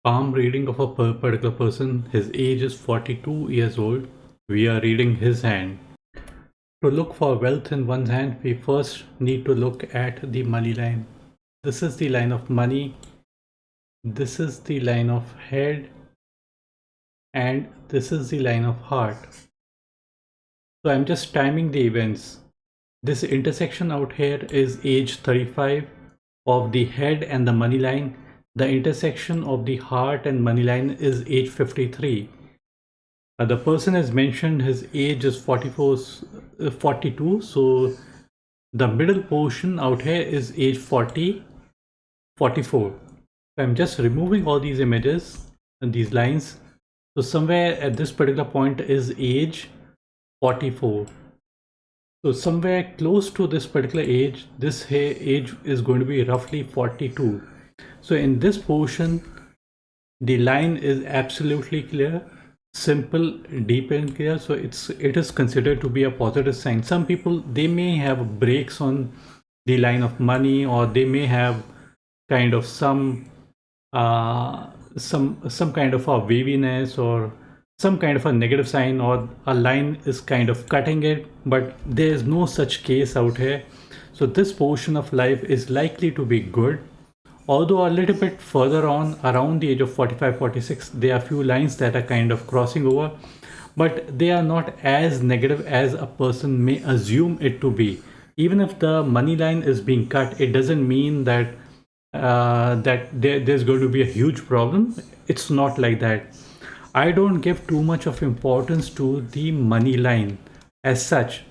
Palm reading of a particular person. His age is 42 years old. We are reading his hand. To look for wealth in one's hand, we first need to look at the money line. This is the line of money. This is the line of head. And this is the line of heart. So I'm just timing the events. This intersection out here is age 35 of the head and the money line. The intersection of the heart and money line is age 53. The person has mentioned his age is 42, so the middle portion out here is age 40, 44. So I'm just removing all these images and these lines. So somewhere at this particular point is age 44. So somewhere close to this particular age, this age is going to be roughly 42. So in this portion, the line is absolutely clear, simple, deep and clear. So it is considered to be a positive sign. Some people, they may have breaks on the line of money, or they may have kind of some kind of a waviness, or some kind of a negative sign, or a line is kind of cutting it, but there is no such case out here. So this portion of life is likely to be good. Although a little bit further on, around the age of 45, 46, there are few lines that are kind of crossing over, but they are not as negative as a person may assume it to be. Even if the money line is being cut, it doesn't mean that there's going to be a huge problem. It's not like that. I don't give too much of importance to the money line as such.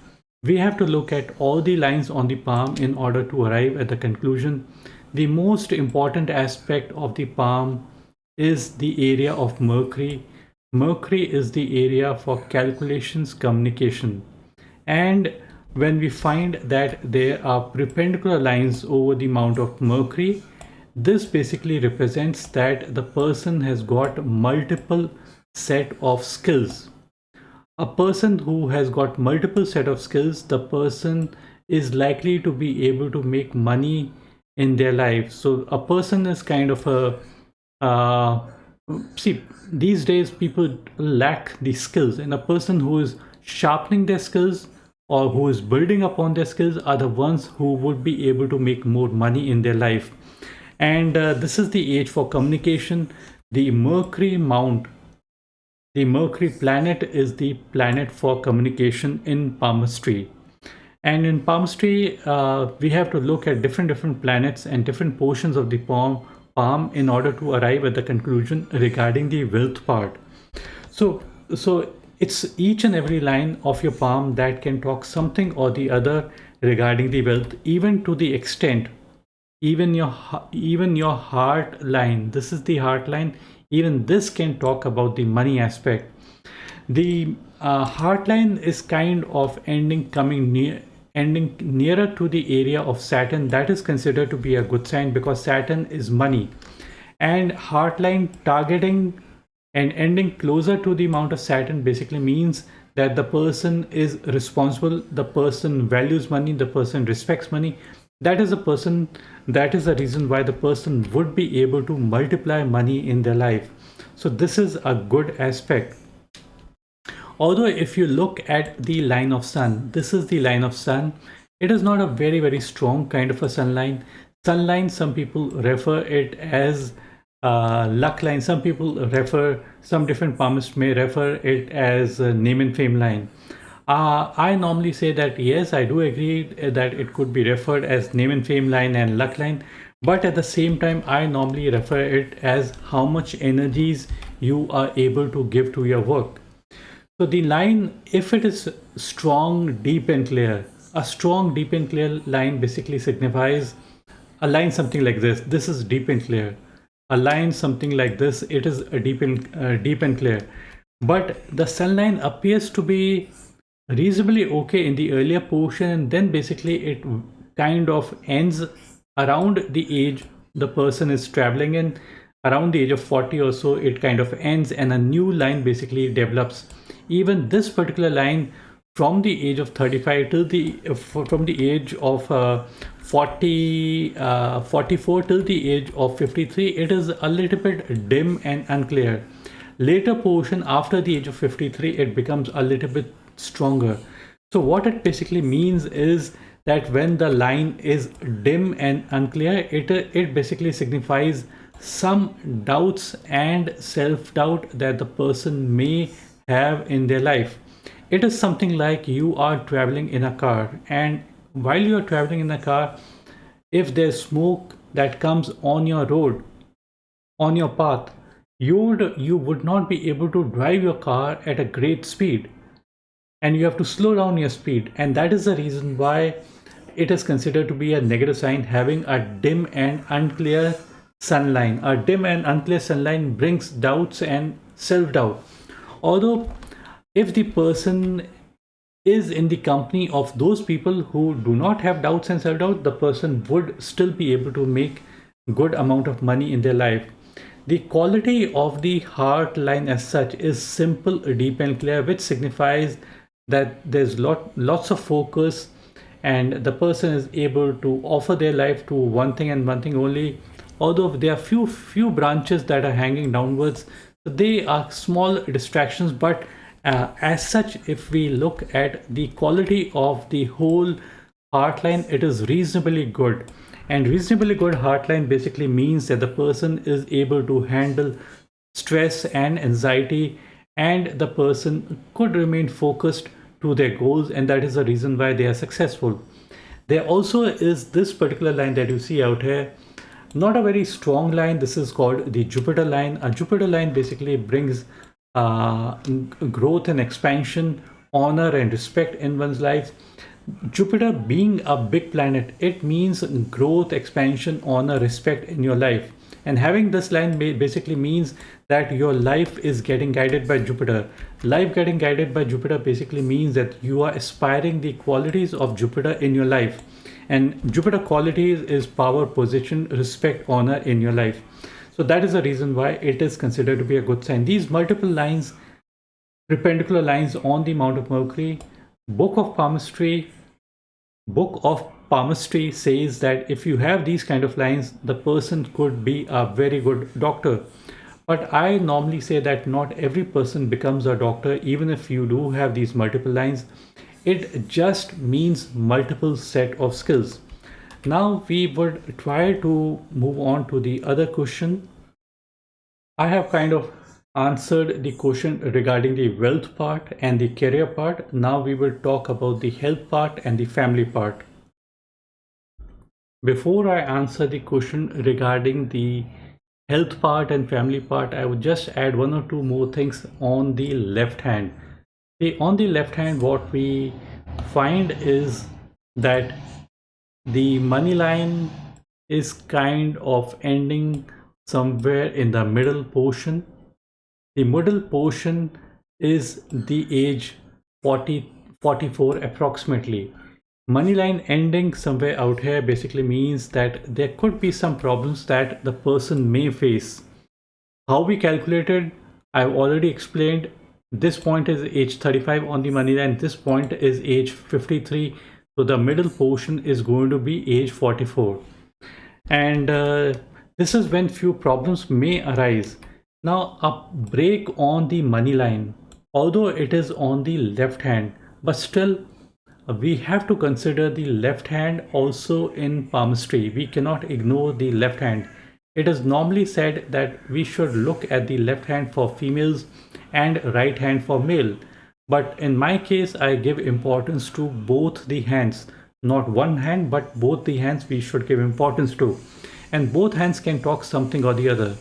We have to look at all the lines on the palm in order to arrive at the conclusion. The most important aspect of the palm is the area of Mercury. Mercury is the area for calculations, communication. And when we find that there are perpendicular lines over the mount of Mercury, this basically represents that the person has got multiple set of skills. A person who has got multiple set of skills, the person is likely to be able to make money in their life. So a person is kind of a see, these days people lack the skills, and a person who is sharpening their skills or who is building upon their skills are the ones who would be able to make more money in their life. And this is the age for communication. The Mercury mount, the Mercury planet, is the planet for communication in palmistry. And in palmistry, we have to look at different planets and different portions of the palm in order to arrive at the conclusion regarding the wealth part. So it's each and every line of your palm that can talk something or the other regarding the wealth, even to the extent, even your heart line. This is the heart line. Even this can talk about the money aspect. The heart line is kind of ending nearer to the area of Saturn. That is considered to be a good sign because Saturn is money, and heartline targeting and ending closer to the amount of Saturn basically means that the person is responsible, the person values money, the person respects money. That is the reason why the person would be able to multiply money in their life. So this is a good aspect. Although if you look at the line of sun, this is the line of sun. It is not a very strong kind of a sun line. Sun line, some people refer it as luck line. Some different palmists may refer it as a name and fame line. I normally say that yes, I do agree that it could be referred as name and fame line and luck line, but at the same time I normally refer it as how much energies you are able to give to your work. So the line, if it is strong, deep and clear, a strong, deep and clear line basically signifies a line something like this. This is deep and clear. A line something like this, it is a deep and clear. But the sun line appears to be reasonably okay in the earlier portion, and then basically it kind of ends around the age the person is traveling in. Around the age of 40 or so, it kind of ends and a new line basically develops. Even this particular line from the age of 35 till from the age of 44 till the age of 53, it is a little bit dim and unclear. Later portion after the age of 53, it becomes a little bit stronger. So what it basically means is that when the line is dim and unclear, it basically signifies some doubts and self-doubt that the person may have in their life. It is something like you are traveling in a car, and while you are traveling in a car, if there's smoke that comes on your road, on your path, you would not be able to drive your car at a great speed, and you have to slow down your speed. And that is the reason why it is considered to be a negative sign, having a dim and unclear sunline. A dim and unclear sunline brings doubts and self-doubt. Although if the person is in the company of those people who do not have doubts and self-doubt, the person would still be able to make good amount of money in their life. The quality of the heart line as such is simple, deep and clear, which signifies that there's lots of focus, and the person is able to offer their life to one thing and one thing only. Although there are few branches that are hanging downwards, they are small distractions, but as such, if we look at the quality of the whole heart line, it is reasonably good. And reasonably good heart line basically means that the person is able to handle stress and anxiety, and the person could remain focused to their goals, and that is the reason why they are successful. There also is this particular line that you see out here, not a very strong line. This is called the Jupiter line. A Jupiter line basically brings growth and expansion, honor and respect in one's life. Jupiter being a big planet, it means growth, expansion, honor, respect in your life. And having this line basically means that your life is getting guided by Jupiter. Life getting guided by Jupiter basically means that you are aspiring the qualities of Jupiter in your life. And Jupiter qualities is power, position, respect, honor in your life. So that is the reason why it is considered to be a good sign. These multiple lines, perpendicular lines on the Mount of Mercury, Book of Palmistry says that if you have these kind of lines, the person could be a very good doctor. But I normally say that not every person becomes a doctor, even if you do have these multiple lines. It just means multiple set of skills. Now we would try to move on to the other question. I have kind of answered the question regarding the wealth part and the career part. Now we will talk about the health part and the family part. Before I answer the question regarding the health part and family part, I would just add one or two more things on the left hand. On the left hand, what we find is that the money line is kind of ending somewhere in the middle portion. The middle portion is the age 40, 44 approximately. Money line ending somewhere out here basically means that there could be some problems that the person may face. How we calculated, I've already explained. This point is age 35 on the money line. This point is age 53. So the middle portion is going to be age 44. And this is when few problems may arise. Now a break on the money line, although it is on the left hand, but still we have to consider the left hand also in palmistry. We cannot ignore the left hand. It is normally said that we should look at the left hand for females and right hand for male. But in my case, I give importance to both the hands. Not one hand, but both the hands we should give importance to. And both hands can talk something or the other.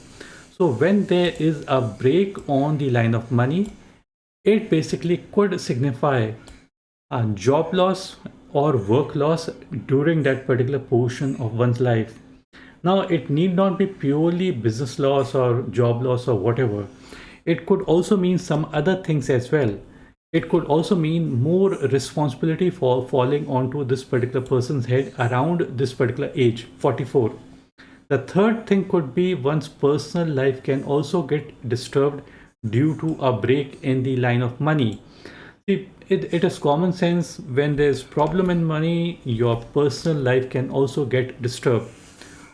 So when there is a break on the line of money, it basically could signify a job loss or work loss during that particular portion of one's life. Now, it need not be purely business loss or job loss or whatever. It could also mean some other things as well. It could also mean more responsibility for falling onto this particular person's head around this particular age, 44. The third thing could be one's personal life can also get disturbed due to a break in the line of money. See, it is common sense. When there's problem in money, your personal life can also get disturbed.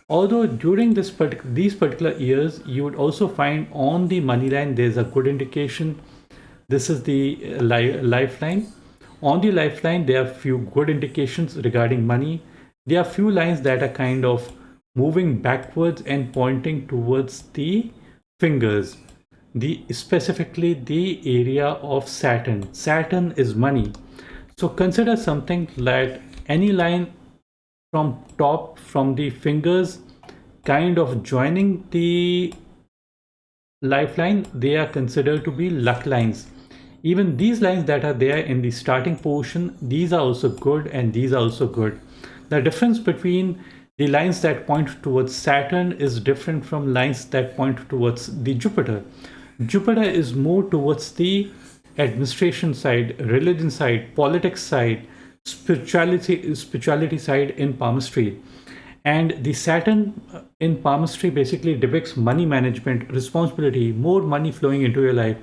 Although during these particular years, you would also find on the money line there's a good indication. This is the lifeline. On the lifeline, there are few good indications regarding money. There are few lines that are kind of moving backwards and pointing towards the fingers. The specifically the area of Saturn. Saturn is money. So consider something like any line from top, from the fingers kind of joining the lifeline, they are considered to be luck lines. Even these lines that are there in the starting portion, these are also good and these are also good. The difference between the lines that point towards Saturn is different from lines that point towards the Jupiter. Jupiter is more towards the administration side, religion side, politics side, spirituality side in palmistry. And the Saturn in palmistry basically depicts money management, responsibility, more money flowing into your life.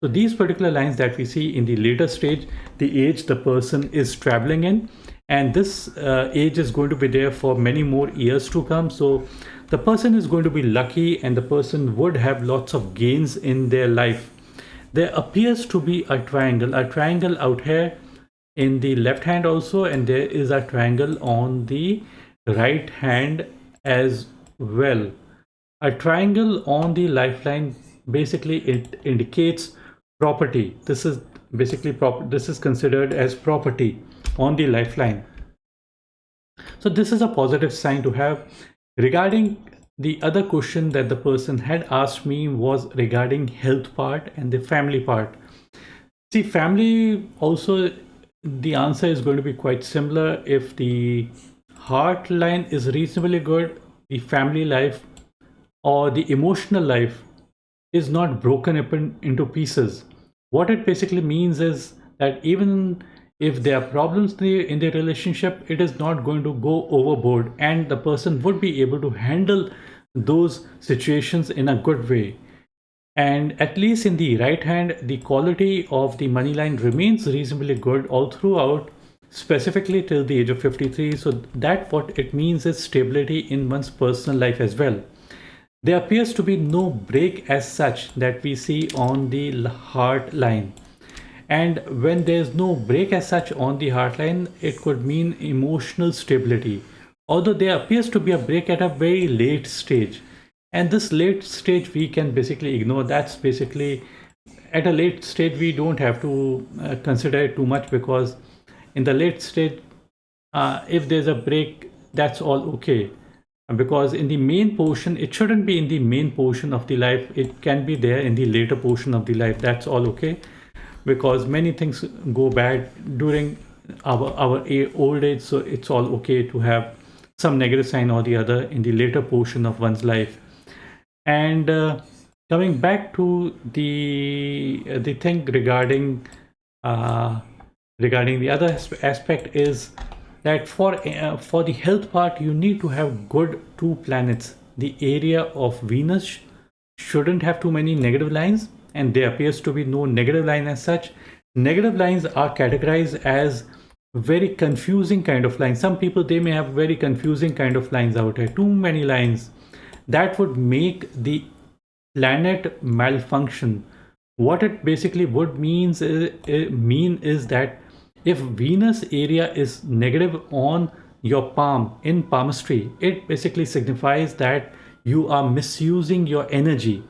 So these particular lines that we see in the later stage, the age the person is traveling in, and this age is going to be there for many more years to come. So the person is going to be lucky and the person would have lots of gains in their life. There appears to be a triangle out here in the left hand also, and there is a triangle on the right hand as well. A triangle on the lifeline, basically it indicates property. This is basically this is considered as property on the lifeline. So this is a positive sign to have. Regarding the other question that the person had asked me was regarding health part and the family part. See, family also, the answer is going to be quite similar. If the heart line is reasonably good, the family life or the emotional life is not broken up into pieces. What it basically means is that even if there are problems in the relationship, it is not going to go overboard and the person would be able to handle those situations in a good way. And at least in the right hand, the quality of the money line remains reasonably good all throughout, specifically till the age of 53. So that what it means is stability in one's personal life as well. There appears to be no break as such that we see on the heart line. And when there's no break as such on the heart line, it could mean emotional stability. Although there appears to be a break at a very late stage. And this late stage we can basically ignore. That's basically at a late stage we don't have to consider it too much, because in the late stage, if there's a break, that's all okay. Because in the main portion, it shouldn't be in the main portion of the life. It can be there in the later portion of the life. That's all okay, because many things go bad during our old age. So it's all okay to have some negative sign or the other in the later portion of one's life. And coming back to the thing regarding the other aspect is that for the health part, you need to have good two planets. The area of Venus shouldn't have too many negative lines, and there appears to be no negative line as such. Negative lines are categorized as very confusing kind of lines. Some people, they may have very confusing kind of lines out here, too many lines. That would make the planet malfunction. What it basically would mean is that if Venus area is negative on your palm in palmistry, it basically signifies that you are misusing your energy.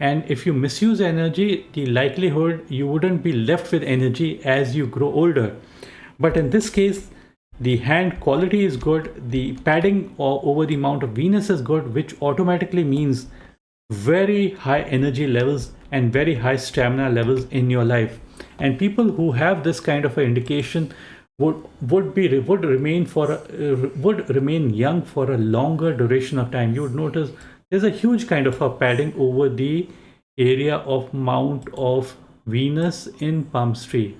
And if you misuse energy, the likelihood you wouldn't be left with energy as you grow older. But in this case, the hand quality is good, the padding over the amount of Venus is good, which automatically means very high energy levels and very high stamina levels in your life. And people who have this kind of an indication would remain young for a longer duration of time. You would notice there's a huge kind of a padding over the area of Mount of Venus in palmistry.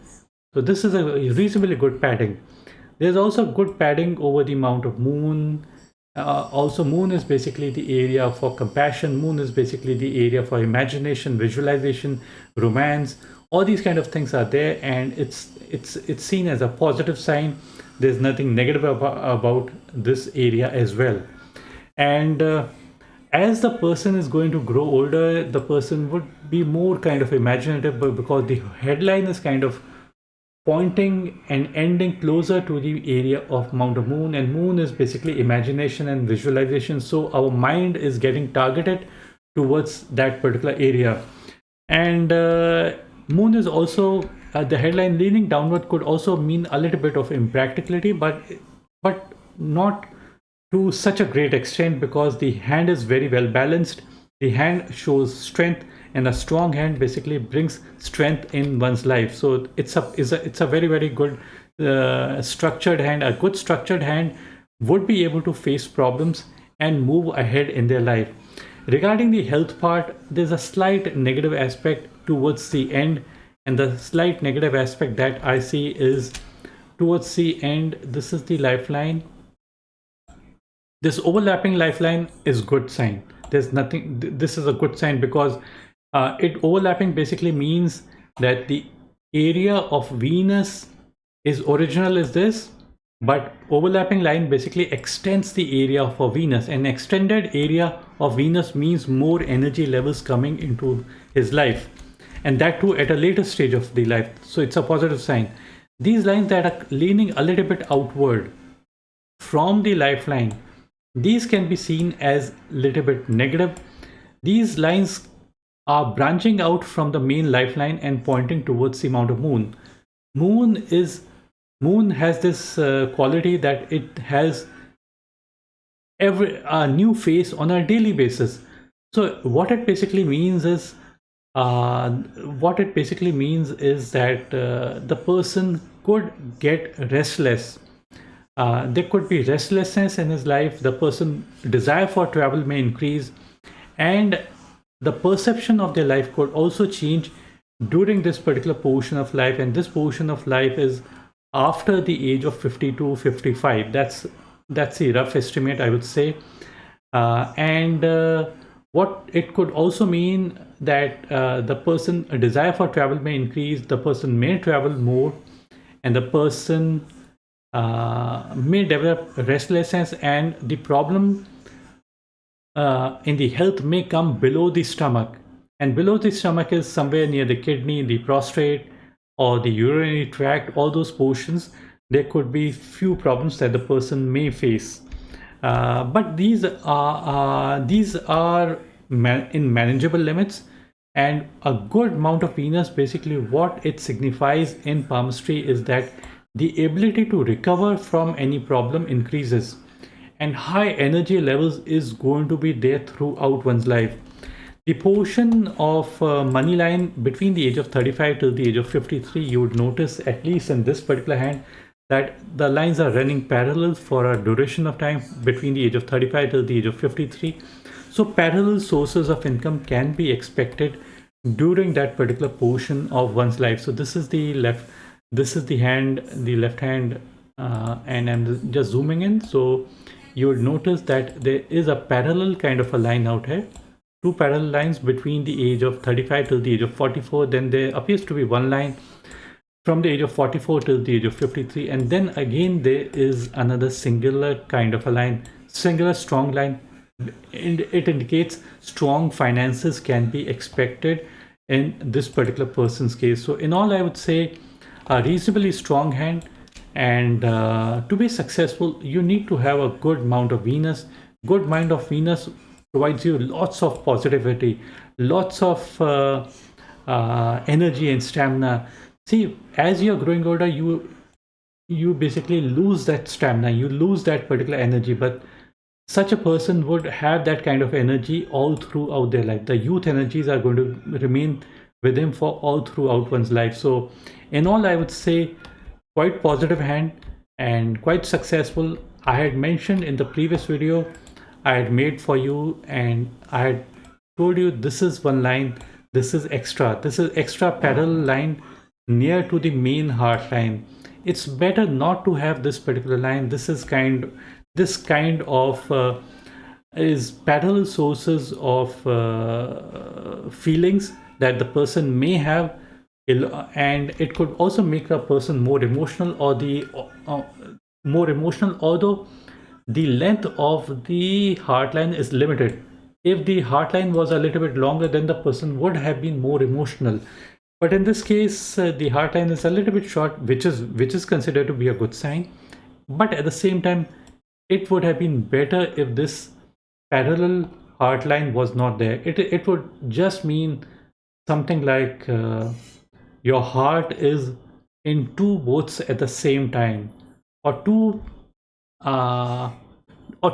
So this is a reasonably good padding. There's also good padding over the amount of Moon. Also, Moon is basically the area for compassion. Moon is basically the area for imagination, visualization, romance. All these kind of things are there, and it's seen as a positive sign. There's nothing negative about this area as well. And as the person is going to grow older, the person would be more kind of imaginative, but because the headline is kind of pointing and ending closer to the area of Mount of Moon, and Moon is basically imagination and visualization. So our mind is getting targeted towards that particular area. And Moon is also the headline leaning downward could also mean a little bit of impracticality, but not to such a great extent, because the hand is very well balanced. The hand shows strength, and a strong hand basically brings strength in one's life. So it's a very, very good structured hand. A good structured hand would be able to face problems and move ahead in their life. Regarding the health part, there's a slight negative aspect towards the end, and the slight negative aspect that I see is towards the end. This is the lifeline. This overlapping lifeline is good sign. There's nothing. This is a good sign, because it overlapping basically means that the area of Venus is original is this, but overlapping line basically extends the area for Venus. An extended area of Venus means more energy levels coming into his life, and that too at a later stage of the life. So it's a positive sign. These lines that are leaning a little bit outward from the lifeline, these can be seen as little bit negative. These lines are branching out from the main lifeline and pointing towards the Mount of Moon. Moon has this quality that it has every a new face on a daily basis. So what it basically means is that the person could get restless. There could be restlessness in his life. The person desire for travel may increase, and the perception of their life could also change during this particular portion of life. And this portion of life is after the age of 52, 55. That's a rough estimate, I would say. And what it could also mean that the person a desire for travel may increase, the person may travel more, and the person may develop restlessness, and the problem in the health may come below the stomach. And below the stomach is somewhere near the kidney, the prostate, or the urinary tract. All those portions, there could be few problems that the person may face. But these are in manageable limits. And a good amount of Venus, basically what it signifies in palmistry is that the ability to recover from any problem increases, and high energy levels is going to be there throughout one's life. The portion of money line between the age of 35 till the age of 53, you would notice, at least in this particular hand, that the lines are running parallel for a duration of time between the age of 35 till the age of 53. So parallel sources of income can be expected during that particular portion of one's life. So this is the left hand, the left hand, and I'm just zooming in. So you would notice that there is a parallel kind of a line out here, two parallel lines between the age of 35 till the age of 44. Then there appears to be one line from the age of 44 till the age of 53, and then again there is another singular kind of a line, singular strong line. It indicates strong finances can be expected in this particular person's case. So in all, I would say a reasonably strong hand. And to be successful, you need to have a good amount of Venus. Good amount of Venus provides you lots of positivity, lots of energy and stamina. See, as you're growing older, you basically lose that stamina, you lose that particular energy. But such a person would have that kind of energy all throughout their life. The youth energies are going to remain with him for all throughout one's life. So in all, I would say quite positive hand and quite successful. I had mentioned in the previous video I had made for you, and I had told you this is one line, this is extra parallel line near to the main heart line. It's better not to have this particular line. This kind of is parallel sources of feelings that the person may have and it could also make a person more emotional, or the more emotional, although the length of the heart line is limited. If the heart line was a little bit longer, then the person would have been more emotional. But in this case, the heart line is a little bit short, which is considered to be a good sign. But at the same time, it would have been better if this parallel heart line was not there. It would just mean something like your heart is in two boats at the same time, or uh,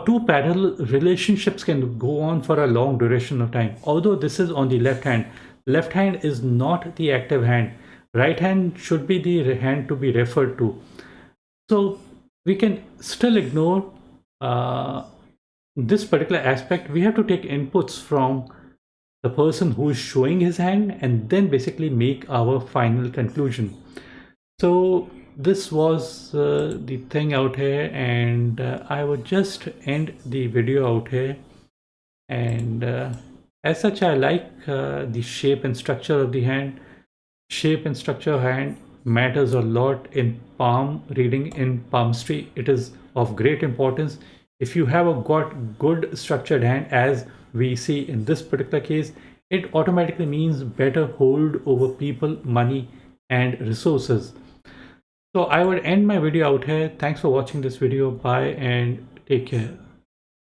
two parallel relationships can go on for a long duration of time. Although this is on the left hand is not the active hand. Right hand should be the hand to be referred to. So we can still ignore uh, this particular aspect. We have to take inputs from the person who is showing his hand and then basically make our final conclusion. So this was the thing out here, and I would just end the video out here. And as such, I like the shape and structure of the hand. Shape and structure of hand matters a lot in palm reading, in palmistry. It is of great importance. If you have a got good structured hand, as we see in this particular case, it automatically means better hold over people, money, and resources. So I would end my video out here. Thanks for watching this video. Bye and take care.